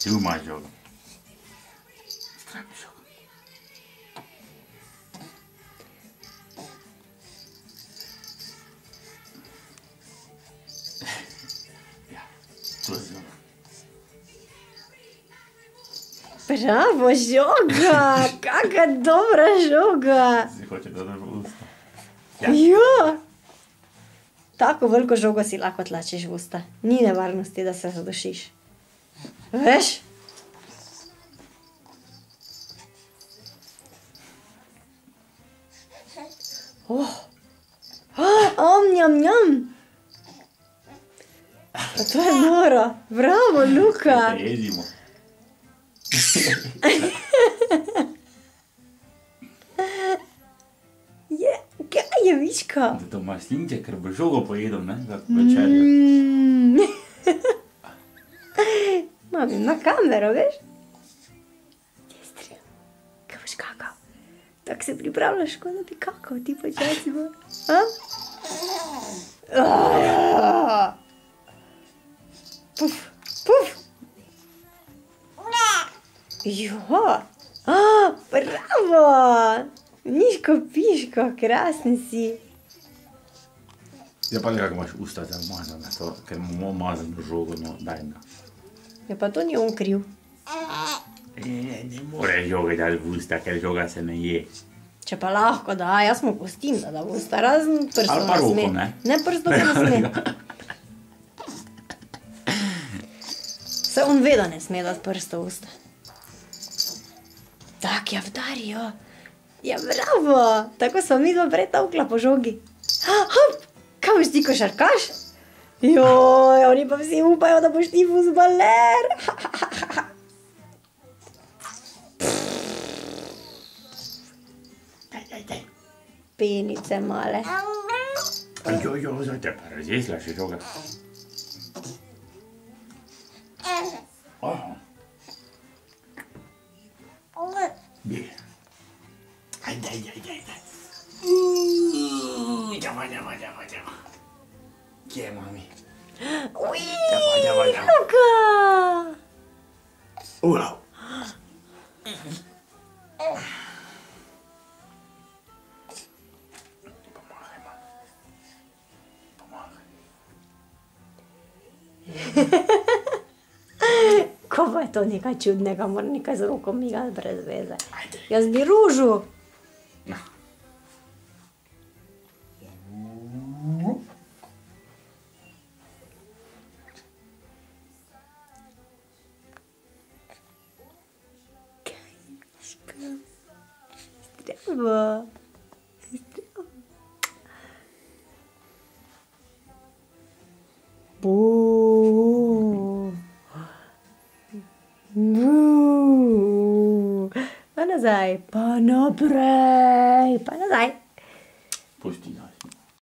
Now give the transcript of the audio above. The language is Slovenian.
Tu imaš žogo. Zgrabi žogo. Ja, to je žoga. Bravo, žoga! Kaka dobra žoga! Si hoče da v usta. Ja! Tako veliko žogo si lahko tlačiš v usta. Ni nevarnosti, da se zadušiš. Veš? Njam, njam! Pa to je noro. Bravo, Luka! Ne jedimo. Kaj je, Miško? Da to imaš slinče, ker bo žogo pojedel, ne? Za večerjo. Mami, na kamero, veš? Jestrija, kaj boš kakal? Tako se pripravljaš, kot da bi kakal, ti počasi bo. Puf, puf. Jo, bravo! Miško, piško, krasni si. Ja, pa nekako imaš usta zamazane, to, ker imamo mazano žogo, no, daj na. Ja, pa to ni on kriv. Ne more žoge dati v usta, ker žoga se ne je. Če pa lahko, da, jaz mu pustim, da v usta, razen prstov Ali pa ne sme. roko, ne? Ne, prstov ne sme. Se on ve, da ne sme dati prstov v usta. Tak, ja, vdarijo. Ja, bravo! Tako smo mi dva prej tavkla po žogi. Hop! Kaj boš ti košarkaš? Joj, oni pa vsi upajo, da boš ti fuzbaler. Daj. Penice male. Jo, zdaj te pa razjesla še žoga. Aha. Bije. Daj. Dava. Kje je mami? Ui, Dava. Luka! Ulav. Pomagaj, mami. Pomagaj. Ko pa je to nekaj čudnega, mora nekaj z roko migati brez veze. Ajde. Jaz bi ružu. Na. Zdravo. Buuu. Pa nazaj, pa naprej, pa nazaj. Pusti, no.